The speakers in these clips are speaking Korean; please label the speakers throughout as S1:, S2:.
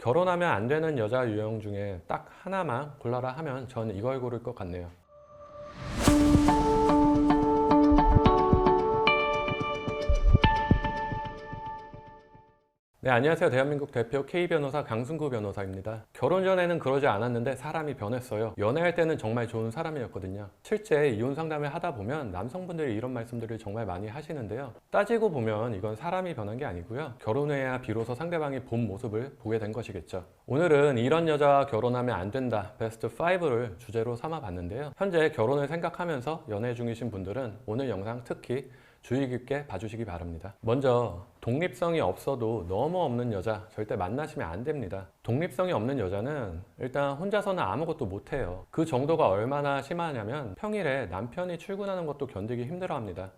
S1: 결혼하면 안 되는 여자 유형 중에 딱 하나만 골라라 하면 전 이걸 고를 것 같네요. 네, 안녕하세요. 대한민국 대표 K변호사 강승구 변호사입니다. 결혼 전에는 그러지 않았는데 사람이 변했어요. 연애할 때는 정말 좋은 사람이었거든요. 실제 이혼 상담을 하다 보면 남성분들이 이런 말씀들을 정말 많이 하시는데요. 따지고 보면 이건 사람이 변한 게 아니고요. 결혼해야 비로소 상대방의 본 모습을 보게 된 것이겠죠. 오늘은 이런 여자와 결혼하면 안 된다 베스트 5를 주제로 삼아 봤는데요. 현재 결혼을 생각하면서 연애 중이신 분들은 오늘 영상 특히 주의 깊게 봐주시기 바랍니다. 먼저 독립성이 없어도 너무 없는 여자 절대 만나시면 안 됩니다. 독립성이 없는 여자는 일단 혼자서는 아무것도 못해요. 그 정도가 얼마나 심하냐면 평일에 남편이 출근하는 것도 견디기 힘들어합니다.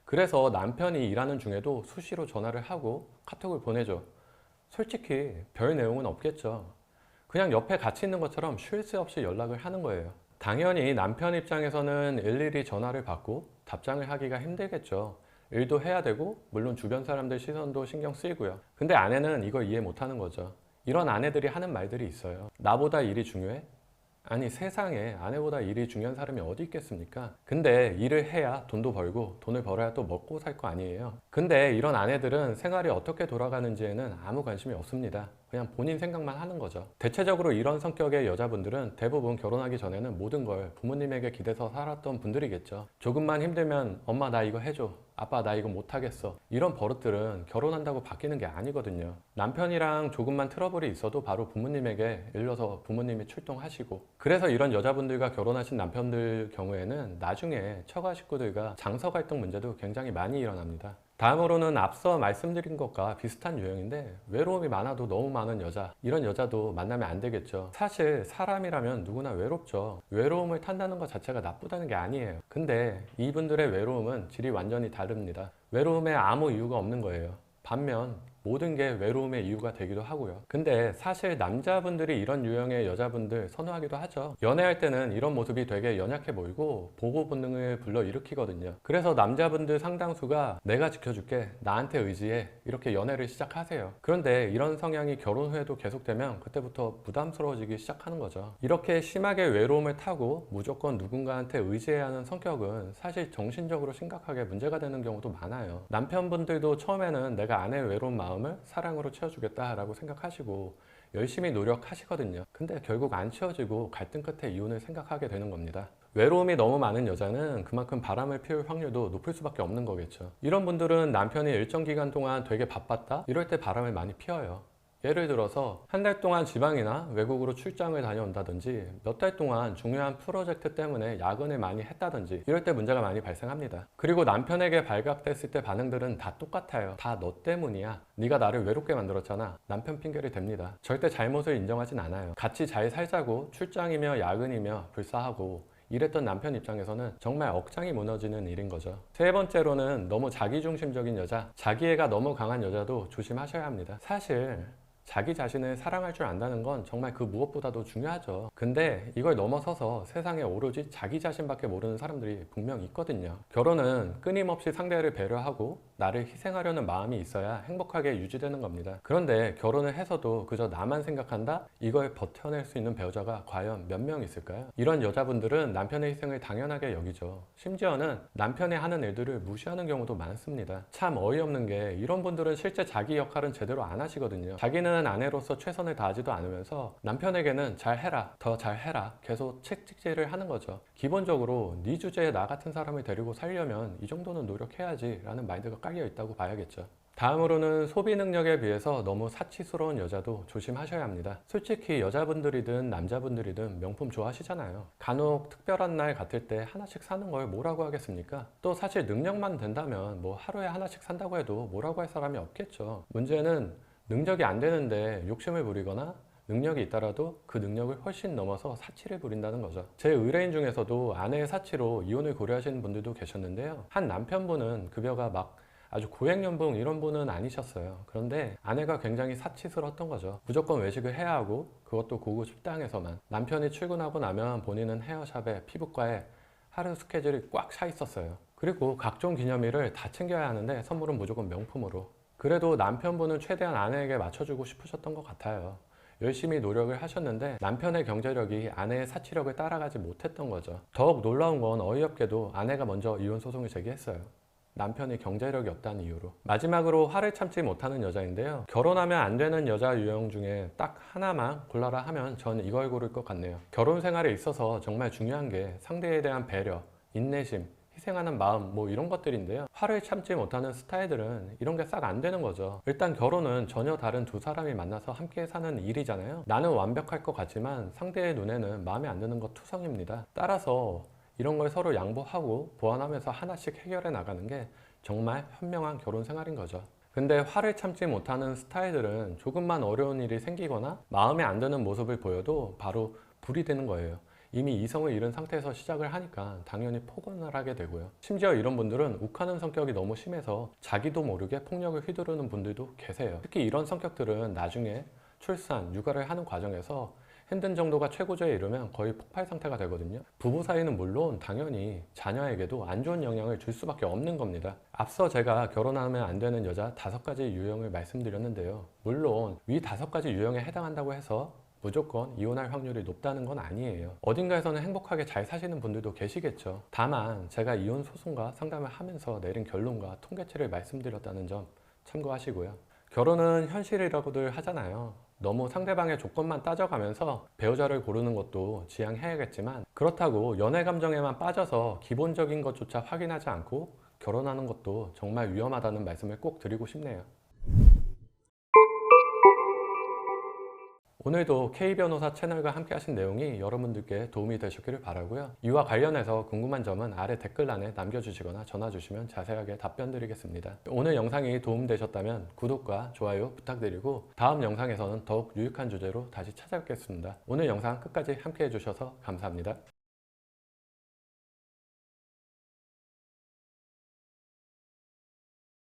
S1: 그래서 남편이 일하는 중에도 수시로 전화를 하고 카톡을 보내죠. 솔직히 별 내용은 없겠죠. 그냥 옆에 같이 있는 것처럼 쉴 새 없이 연락을 하는 거예요. 당연히 남편 입장에서는 일일이 전화를 받고 답장을 하기가 힘들겠죠. 일도 해야 되고 물론 주변 사람들 시선도 신경 쓰이고요. 근데 아내는 이걸 이해 못하는 거죠. 이런 아내들이 하는 말들이 있어요. 나보다 일이 중요해? 아니, 세상에 아내보다 일이 중요한 사람이 어디 있겠습니까? 근데 일을 해야 돈도 벌고 돈을 벌어야 또 먹고 살 거 아니에요. 근데 이런 아내들은 생활이 어떻게 돌아가는지에는 아무 관심이 없습니다. 그냥 본인 생각만 하는 거죠. 대체적으로 이런 성격의 여자분들은 대부분 결혼하기 전에는 모든 걸 부모님에게 기대서 살았던 분들이겠죠. 조금만 힘들면 엄마 나 이거 해줘, 아빠 나 이거 못하겠어, 이런 버릇들은 결혼한다고 바뀌는 게 아니거든요. 남편이랑 조금만 트러블이 있어도 바로 부모님에게 일러서 부모님이 출동하시고, 그래서 이런 여자분들과 결혼하신 남편들 경우에는 나중에 처가 식구들과 장서 갈등 문제도 굉장히 많이 일어납니다. 다음으로는 앞서 말씀드린 것과 비슷한 유형인데, 외로움이 많아도 너무 많은 여자, 이런 여자도 만나면 안 되겠죠. 사실 사람이라면 누구나 외롭죠. 외로움을 탄다는 것 자체가 나쁘다는 게 아니에요. 근데 이분들의 외로움은 질이 완전히 다릅니다. 외로움에 아무 이유가 없는 거예요. 반면 모든 게 외로움의 이유가 되기도 하고요. 근데 사실 남자분들이 이런 유형의 여자분들 선호하기도 하죠. 연애할 때는 이런 모습이 되게 연약해 보이고 보호 본능을 불러일으키거든요. 그래서 남자분들 상당수가 내가 지켜줄게, 나한테 의지해, 이렇게 연애를 시작하세요. 그런데 이런 성향이 결혼 후에도 계속되면 그때부터 부담스러워지기 시작하는 거죠. 이렇게 심하게 외로움을 타고 무조건 누군가한테 의지해야 하는 성격은 사실 정신적으로 심각하게 문제가 되는 경우도 많아요. 남편분들도 처음에는 내가 아내의 외로운 마음을 사랑으로 채워주겠다라고 생각하시고 열심히 노력하시거든요. 근데 결국 안 채워지고 갈등 끝에 이혼을 생각하게 되는 겁니다. 외로움이 너무 많은 여자는 그만큼 바람을 피울 확률도 높을 수밖에 없는 거겠죠. 이런 분들은 남편이 일정 기간 동안 되게 바빴다? 이럴 때 바람을 많이 피워요. 예를 들어서 한 달 동안 지방이나 외국으로 출장을 다녀온다든지 몇 달 동안 중요한 프로젝트 때문에 야근을 많이 했다든지 이럴 때 문제가 많이 발생합니다. 그리고 남편에게 발각됐을 때 반응들은 다 똑같아요. 다 너 때문이야, 네가 나를 외롭게 만들었잖아, 남편 핑계를 댑니다. 절대 잘못을 인정하진 않아요. 같이 잘 살자고 출장이며 야근이며 불사하고 이랬던 남편 입장에서는 정말 억장이 무너지는 일인 거죠. 세 번째로는 너무 자기중심적인 여자, 자기애가 너무 강한 여자도 조심하셔야 합니다. 사실 자기 자신을 사랑할 줄 안다는 건 정말 그 무엇보다도 중요하죠. 근데 이걸 넘어서서 세상에 오로지 자기 자신밖에 모르는 사람들이 분명 있거든요. 결혼은 끊임없이 상대를 배려하고 나를 희생하려는 마음이 있어야 행복하게 유지되는 겁니다. 그런데 결혼을 해서도 그저 나만 생각한다? 이걸 버텨낼 수 있는 배우자가 과연 몇 명 있을까요? 이런 여자분들은 남편의 희생을 당연하게 여기죠. 심지어는 남편이 하는 일들을 무시하는 경우도 많습니다. 참 어이없는 게 이런 분들은 실제 자기 역할은 제대로 안 하시거든요. 자기는 아내로서 최선을 다하지도 않으면서 남편에게는 잘해라, 더 잘해라 계속 채찍질을 하는 거죠. 기본적으로 네 주제에 나 같은 사람을 데리고 살려면 이 정도는 노력해야지 라는 마인드가 깔려 있다고 봐야겠죠. 다음으로는 소비 능력에 비해서 너무 사치스러운 여자도 조심하셔야 합니다. 솔직히 여자분들이든 남자분들이든 명품 좋아하시잖아요. 간혹 특별한 날 같을 때 하나씩 사는 걸 뭐라고 하겠습니까? 또 사실 능력만 된다면 뭐 하루에 하나씩 산다고 해도 뭐라고 할 사람이 없겠죠. 문제는 능력이 안 되는데 욕심을 부리거나 능력이 있더라도 그 능력을 훨씬 넘어서 사치를 부린다는 거죠. 제 의뢰인 중에서도 아내의 사치로 이혼을 고려하시는 분들도 계셨는데요. 한 남편분은 급여가 막 아주 고액연봉 이런 분은 아니셨어요. 그런데 아내가 굉장히 사치스러웠던 거죠. 무조건 외식을 해야 하고 그것도 고급 식당에서만. 남편이 출근하고 나면 본인은 헤어샵에 피부과에 하루 스케줄이 꽉 차 있었어요. 그리고 각종 기념일을 다 챙겨야 하는데 선물은 무조건 명품으로. 그래도 남편분은 최대한 아내에게 맞춰주고 싶으셨던 것 같아요. 열심히 노력을 하셨는데 남편의 경제력이 아내의 사치력을 따라가지 못했던 거죠. 더욱 놀라운 건 어이없게도 아내가 먼저 이혼 소송을 제기했어요. 남편이 경제력이 없다는 이유로. 마지막으로 화를 참지 못하는 여자인데요. 결혼하면 안 되는 여자 유형 중에 딱 하나만 골라라 하면 저는 이걸 고를 것 같네요. 결혼 생활에 있어서 정말 중요한 게 상대에 대한 배려, 인내심, 희생하는 마음 뭐 이런 것들인데요. 화를 참지 못하는 스타일들은 이런 게 싹 안 되는 거죠. 일단 결혼은 전혀 다른 두 사람이 만나서 함께 사는 일이잖아요. 나는 완벽할 것 같지만 상대의 눈에는 마음에 안 드는 것 투성입니다. 따라서 이런 걸 서로 양보하고 보완하면서 하나씩 해결해 나가는 게 정말 현명한 결혼 생활인 거죠. 근데 화를 참지 못하는 스타일들은 조금만 어려운 일이 생기거나 마음에 안 드는 모습을 보여도 바로 불이 되는 거예요. 이미 이성을 잃은 상태에서 시작을 하니까 당연히 폭언을 하게 되고요. 심지어 이런 분들은 욱하는 성격이 너무 심해서 자기도 모르게 폭력을 휘두르는 분들도 계세요. 특히 이런 성격들은 나중에 출산, 육아를 하는 과정에서 힘든 정도가 최고조에 이르면 거의 폭발 상태가 되거든요. 부부 사이는 물론 당연히 자녀에게도 안 좋은 영향을 줄 수밖에 없는 겁니다. 앞서 제가 결혼하면 안 되는 여자 5가지 유형을 말씀드렸는데요. 물론 위 5가지 유형에 해당한다고 해서 무조건 이혼할 확률이 높다는 건 아니에요. 어딘가에서는 행복하게 잘 사시는 분들도 계시겠죠. 다만 제가 이혼 소송과 상담을 하면서 내린 결론과 통계치를 말씀드렸다는 점 참고하시고요. 결혼은 현실이라고들 하잖아요. 너무 상대방의 조건만 따져가면서 배우자를 고르는 것도 지양해야겠지만 그렇다고 연애 감정에만 빠져서 기본적인 것조차 확인하지 않고 결혼하는 것도 정말 위험하다는 말씀을 꼭 드리고 싶네요. 오늘도 K변호사 채널과 함께 하신 내용이 여러분들께 도움이 되셨기를 바라고요. 이와 관련해서 궁금한 점은 아래 댓글란에 남겨주시거나 전화 주시면 자세하게 답변 드리겠습니다. 오늘 영상이 도움되셨다면 구독과 좋아요 부탁드리고 다음 영상에서는 더욱 유익한 주제로 다시 찾아뵙겠습니다. 오늘 영상 끝까지 함께 해주셔서 감사합니다.